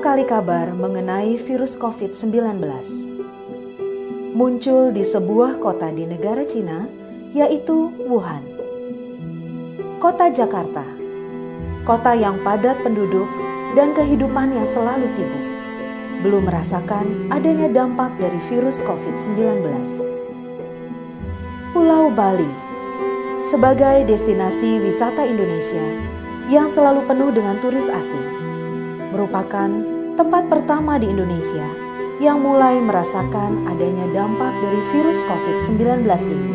sekali kabar mengenai virus COVID-19. Muncul di sebuah kota di negara Cina, yaitu Wuhan. Kota Jakarta, kota yang padat penduduk dan kehidupan yang selalu sibuk, belum merasakan adanya dampak dari virus COVID-19. Pulau Bali, sebagai destinasi wisata Indonesia yang selalu penuh dengan turis asing, merupakan tempat pertama di Indonesia yang mulai merasakan adanya dampak dari virus COVID-19 ini.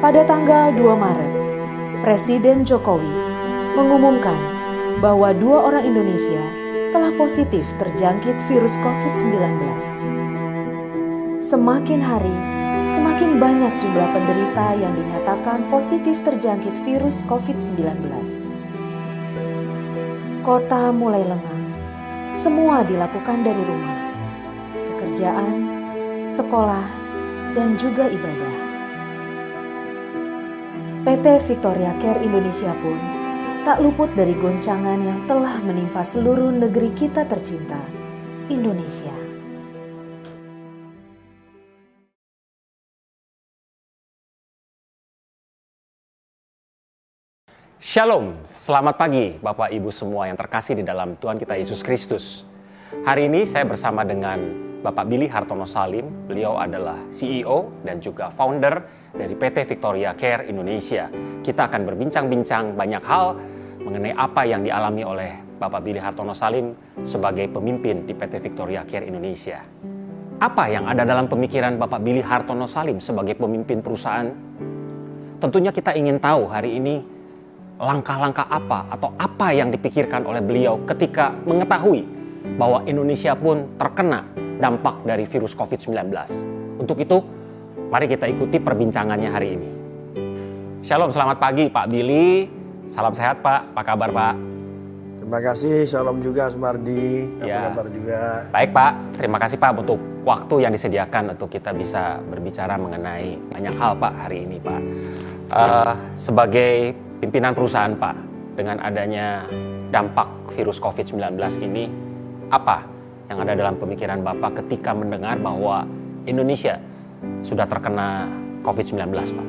Pada tanggal 2 Maret, Presiden Jokowi mengumumkan bahwa 2 orang Indonesia telah positif terjangkit virus COVID-19. Semakin hari, semakin banyak jumlah penderita yang dinyatakan positif terjangkit virus COVID-19. Kota mulai lengang, semua dilakukan dari rumah, pekerjaan, sekolah, dan juga ibadah. PT Victoria Care Indonesia pun tak luput dari goncangan yang telah menimpa seluruh negeri kita tercinta, Indonesia. Shalom, selamat pagi Bapak Ibu semua yang terkasih di dalam Tuhan kita Yesus Kristus. Hari ini saya bersama dengan Bapak Billy Hartono Salim. Beliau adalah CEO dan juga founder dari PT Victoria Care Indonesia. Kita akan berbincang-bincang banyak hal mengenai apa yang dialami oleh Bapak Billy Hartono Salim sebagai pemimpin di PT Victoria Care Indonesia. Apa yang ada dalam pemikiran Bapak Billy Hartono Salim sebagai pemimpin perusahaan? Tentunya kita ingin tahu hari ini langkah-langkah apa atau apa yang dipikirkan oleh beliau ketika mengetahui bahwa Indonesia pun terkena dampak dari virus COVID-19. Untuk itu, mari kita ikuti perbincangannya hari ini. Shalom, selamat pagi Pak Billy. Salam sehat Pak, apa kabar Pak? Terima kasih, shalom juga Sumardi, apa kabar juga? Baik Pak, terima kasih Pak untuk waktu yang disediakan untuk kita bisa berbicara mengenai banyak hal Pak hari ini Pak. Sebagai pimpinan perusahaan Pak, dengan adanya dampak virus COVID-19 ini, apa yang ada dalam pemikiran Bapak ketika mendengar bahwa Indonesia sudah terkena COVID-19 Pak?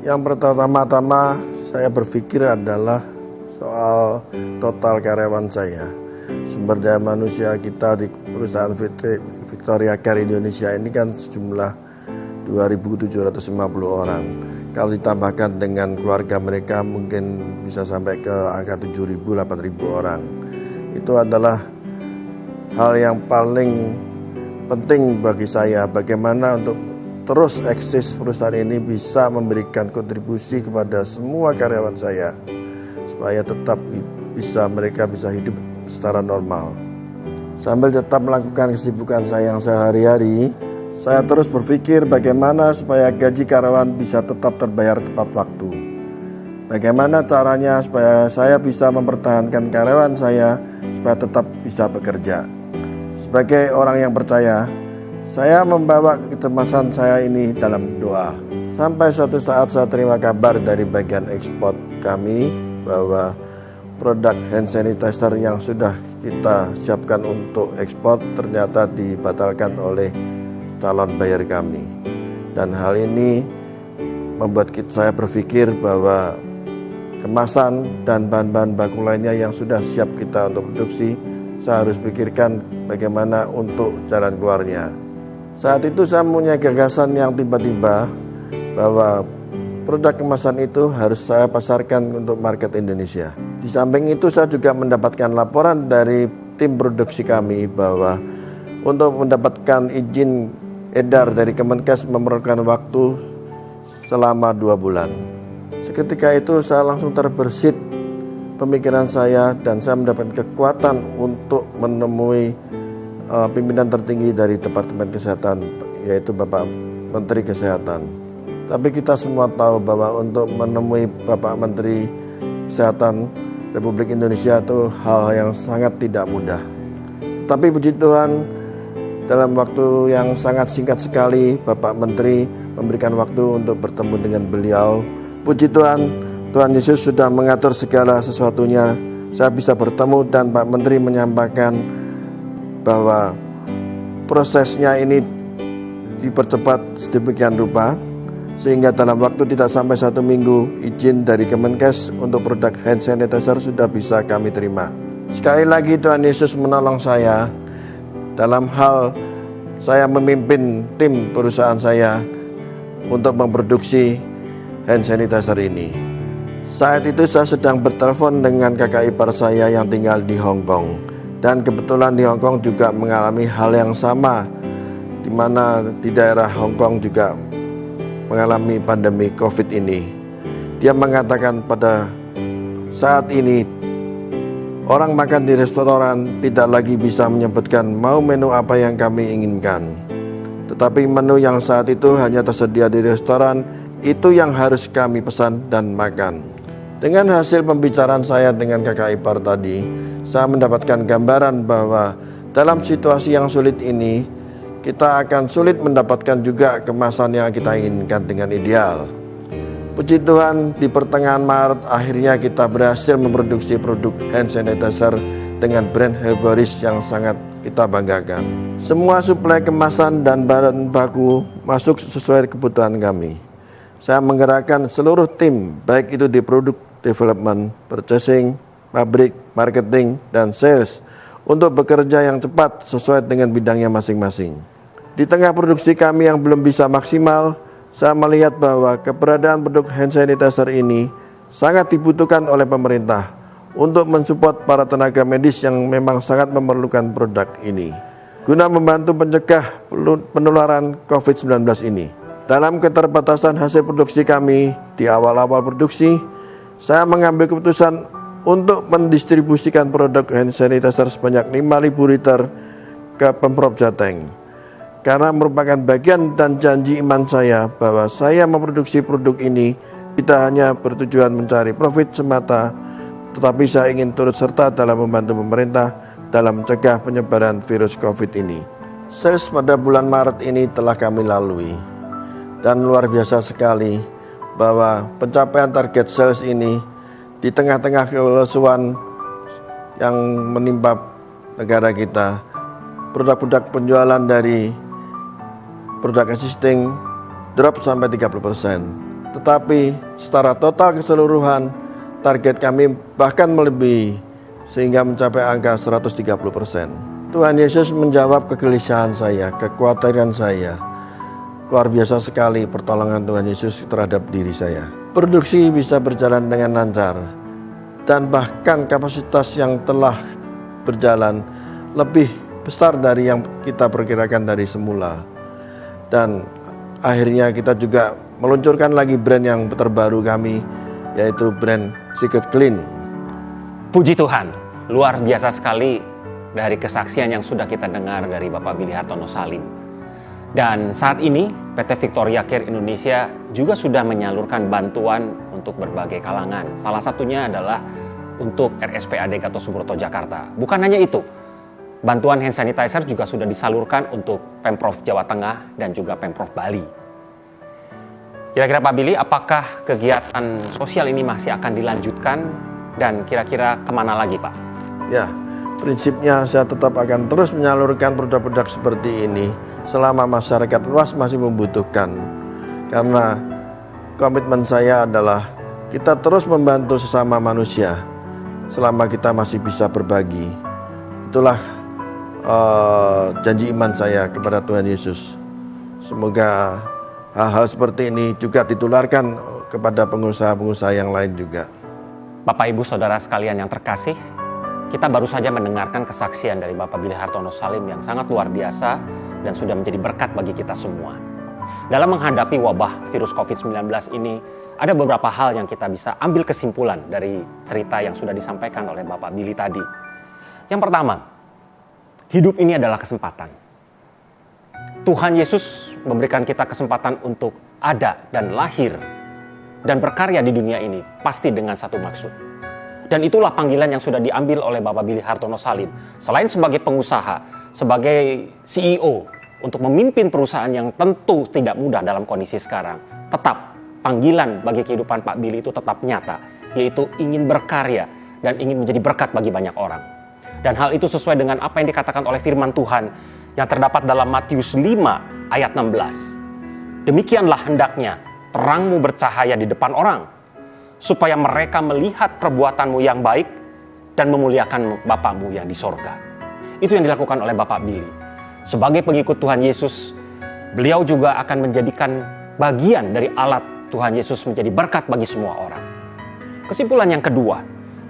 Yang pertama-tama saya berpikir adalah soal total karyawan saya. Sumber daya manusia kita di perusahaan Victoria Care Indonesia ini kan sejumlah 2.750 orang. Kalau ditambahkan dengan keluarga mereka mungkin bisa sampai ke angka 7.000, 8.000 orang. Itu adalah hal yang paling penting bagi saya, bagaimana untuk terus eksis perusahaan ini bisa memberikan kontribusi kepada semua karyawan saya supaya tetap mereka bisa hidup secara normal. Sambil tetap melakukan kesibukan saya yang sehari-hari, saya terus berpikir bagaimana supaya gaji karyawan bisa tetap terbayar tepat waktu. Bagaimana caranya supaya saya bisa mempertahankan karyawan saya supaya tetap bisa bekerja. Sebagai orang yang percaya, saya membawa kecemasan saya ini dalam doa. Sampai suatu saat saya terima kabar dari bagian ekspor kami bahwa produk hand sanitizer yang sudah kita siapkan untuk ekspor ternyata dibatalkan oleh calon buyer kami. Dan hal ini membuat saya berpikir bahwa kemasan dan bahan-bahan baku lainnya yang sudah siap kita untuk produksi, saya harus pikirkan bagaimana untuk jalan keluarnya. Saat itu saya punya gagasan yang tiba-tiba bahwa produk kemasan itu harus saya pasarkan untuk market Indonesia. Di samping itu saya juga mendapatkan laporan dari tim produksi kami bahwa untuk mendapatkan izin edar dari Kemenkes memerlukan waktu selama 2 bulan. Seketika itu saya langsung terbersit pemikiran saya dan saya mendapatkan kekuatan untuk menemui pimpinan tertinggi dari Departemen Kesehatan, yaitu Bapak Menteri Kesehatan. Tapi kita semua tahu bahwa untuk menemui Bapak Menteri Kesehatan Republik Indonesia itu hal yang sangat tidak mudah. Tapi puji Tuhan, dalam waktu yang sangat singkat sekali Bapak Menteri memberikan waktu untuk bertemu dengan beliau. Puji Tuhan, Tuhan Yesus sudah mengatur segala sesuatunya saya bisa bertemu dan Pak Menteri menyampaikan bahwa prosesnya ini dipercepat sedemikian rupa sehingga dalam waktu tidak sampai 1 minggu izin dari Kemenkes untuk produk hand sanitizer sudah bisa kami terima. Sekali lagi Tuhan Yesus menolong saya dalam hal saya memimpin tim perusahaan saya untuk memproduksi hand sanitizer ini. Saat itu saya sedang bertelepon dengan kakak ipar saya yang tinggal di Hong Kong. Dan kebetulan di Hong Kong juga mengalami hal yang sama, di mana di daerah Hong Kong juga mengalami pandemi COVID ini. Dia mengatakan pada saat ini orang makan di restoran tidak lagi bisa menyebutkan mau menu apa yang kami inginkan. Tetapi menu yang saat itu hanya tersedia di restoran, itu yang harus kami pesan dan makan. Dengan hasil pembicaraan saya dengan kakak ipar tadi, saya mendapatkan gambaran bahwa dalam situasi yang sulit ini, kita akan sulit mendapatkan juga kemasan yang kita inginkan dengan ideal. Puji Tuhan, di pertengahan Maret akhirnya kita berhasil memproduksi produk hand sanitizer dengan brand Herbaris yang sangat kita banggakan. Semua suplai kemasan dan bahan baku masuk sesuai kebutuhan kami. Saya menggerakkan seluruh tim, baik itu di produk development, purchasing, pabrik, marketing, dan sales untuk bekerja yang cepat sesuai dengan bidangnya masing-masing. Di tengah produksi kami yang belum bisa maksimal, saya melihat bahwa keberadaan produk hand sanitizer ini sangat dibutuhkan oleh pemerintah untuk mensupport para tenaga medis yang memang sangat memerlukan produk ini guna membantu mencegah penularan COVID-19 ini. Dalam keterbatasan hasil produksi kami di awal-awal produksi, saya mengambil keputusan untuk mendistribusikan produk hand sanitizer sebanyak 5.000 liter ke Pemprov Jateng. Karena merupakan bagian dan janji iman saya bahwa saya memproduksi produk ini tidak hanya bertujuan mencari profit semata, tetapi saya ingin turut serta dalam membantu pemerintah dalam mencegah penyebaran virus COVID ini. Sales pada bulan Maret ini telah kami lalui, dan luar biasa sekali bahwa pencapaian target sales ini di tengah-tengah kelesuan yang menimpa negara kita, produk-produk penjualan dari produk existing drop sampai 30%. Tetapi secara total keseluruhan target kami bahkan melebihi sehingga mencapai angka 130%. Tuhan Yesus menjawab kegelisahan saya, kekhawatiran saya. Luar biasa sekali pertolongan Tuhan Yesus terhadap diri saya. Produksi bisa berjalan dengan lancar dan bahkan kapasitas yang telah berjalan lebih besar dari yang kita perkirakan dari semula. Dan akhirnya kita juga meluncurkan lagi brand yang terbaru kami, yaitu brand Secret Clean. Puji Tuhan, luar biasa sekali dari kesaksian yang sudah kita dengar dari Bapak Billy Hartono Salim. Dan saat ini PT Victoria Care Indonesia juga sudah menyalurkan bantuan untuk berbagai kalangan. Salah satunya adalah untuk RSPAD Gatot Subroto Jakarta. Bukan hanya itu, bantuan hand sanitizer juga sudah disalurkan untuk Pemprov Jawa Tengah dan juga Pemprov Bali. Kira-kira Pak Billy, apakah kegiatan sosial ini masih akan dilanjutkan dan kira-kira kemana lagi Pak? Ya, prinsipnya saya tetap akan terus menyalurkan produk-produk seperti ini selama masyarakat luas masih membutuhkan. Karena komitmen saya adalah kita terus membantu sesama manusia selama kita masih bisa berbagi. Itulah janji iman saya kepada Tuhan Yesus. Semoga hal-hal seperti ini juga ditularkan kepada pengusaha-pengusaha yang lain juga. Bapak Ibu Saudara sekalian yang terkasih, kita baru saja mendengarkan kesaksian dari Bapak Billy Hartono Salim yang sangat luar biasa dan sudah menjadi berkat bagi kita semua. Dalam menghadapi wabah virus COVID-19 ini, ada beberapa hal yang kita bisa ambil kesimpulan dari cerita yang sudah disampaikan oleh Bapak Billy tadi. Yang pertama, hidup ini adalah kesempatan. Tuhan Yesus memberikan kita kesempatan untuk ada dan lahir dan berkarya di dunia ini pasti dengan satu maksud. Dan itulah panggilan yang sudah diambil oleh Bapak Billy Hartono Salim. Selain sebagai pengusaha, sebagai CEO, untuk memimpin perusahaan yang tentu tidak mudah dalam kondisi sekarang, tetap panggilan bagi kehidupan Pak Billy itu tetap nyata, yaitu ingin berkarya dan ingin menjadi berkat bagi banyak orang. Dan hal itu sesuai dengan apa yang dikatakan oleh firman Tuhan yang terdapat dalam Matius 5 ayat 16. Demikianlah hendaknya terangmu bercahaya di depan orang, supaya mereka melihat perbuatanmu yang baik dan memuliakan Bapamu yang di sorga. Itu yang dilakukan oleh Bapak Billy. Sebagai pengikut Tuhan Yesus, beliau juga akan menjadikan bagian dari alat Tuhan Yesus menjadi berkat bagi semua orang. Kesimpulan yang kedua,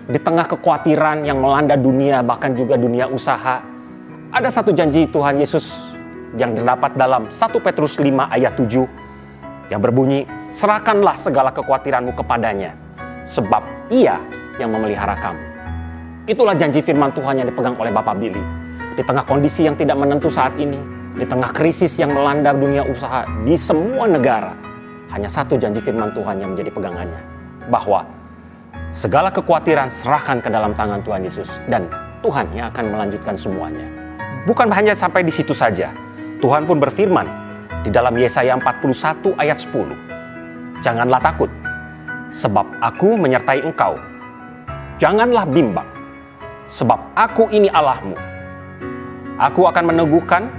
di tengah kekhawatiran yang melanda dunia, bahkan juga dunia usaha, ada satu janji Tuhan Yesus yang terdapat dalam 1 Petrus 5 ayat 7 yang berbunyi, serahkanlah segala kekhawatiranmu kepadanya, sebab Ia yang memelihara kamu. Itulah janji firman Tuhan yang dipegang oleh Bapak Billy. Di tengah kondisi yang tidak menentu saat ini, di tengah krisis yang melanda dunia usaha di semua negara, hanya satu janji firman Tuhan yang menjadi pegangannya, bahwa segala kekhawatiran serahkan ke dalam tangan Tuhan Yesus, dan Tuhan yang akan melanjutkan semuanya. Bukan hanya sampai di situ saja, Tuhan pun berfirman di dalam Yesaya 41 ayat 10, janganlah takut, sebab aku menyertai engkau. Janganlah bimbang, sebab aku ini Allahmu. Aku akan meneguhkan,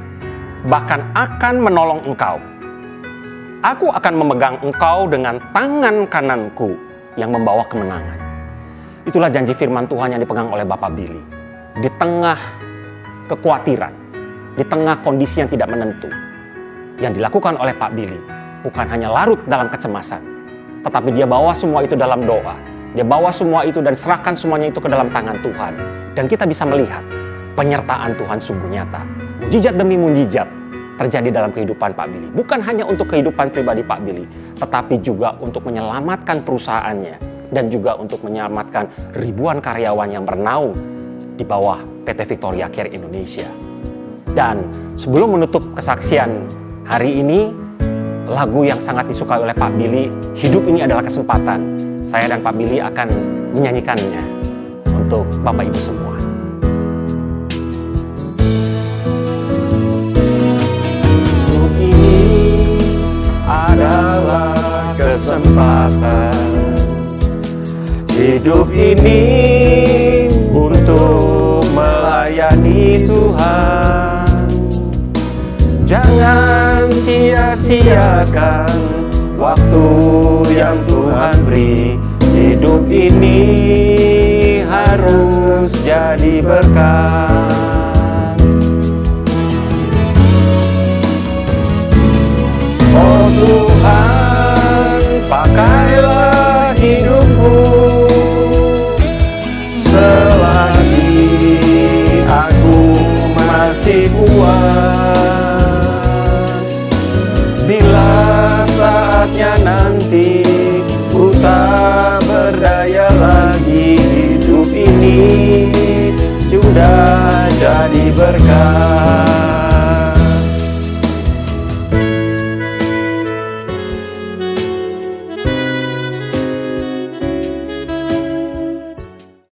bahkan akan menolong engkau. Aku akan memegang engkau dengan tangan kananku yang membawa kemenangan. Itulah janji firman Tuhan yang dipegang oleh Bapak Billy. Di tengah kekhawatiran, di tengah kondisi yang tidak menentu, yang dilakukan oleh Pak Billy bukan hanya larut dalam kecemasan, tetapi dia bawa semua itu dalam doa. Dia bawa semua itu dan serahkan semuanya itu ke dalam tangan Tuhan. Dan kita bisa melihat penyertaan Tuhan sungguh nyata. Mujizat demi mujizat terjadi dalam kehidupan Pak Billy. Bukan hanya untuk kehidupan pribadi Pak Billy, tetapi juga untuk menyelamatkan perusahaannya dan juga untuk menyelamatkan ribuan karyawan yang bernaung di bawah PT Victoria Care Indonesia. Dan sebelum menutup kesaksian hari ini, lagu yang sangat disukai oleh Pak Billy, Hidup Ini Adalah Kesempatan. Saya dan Pak Billy akan menyanyikannya untuk Bapak Ibu semua. Hidup ini adalah kesempatan. Hidup ini untuk melayani Tuhan. Jangan sia-siakan waktu yang Tuhan beri. Hidup ini harus jadi berkat. Oh Tuhan, pakailah hidupku selagi aku masih kuat. Bila saatnya nanti ku tak berdaya lagi, hidup ini sudah jadi berkat.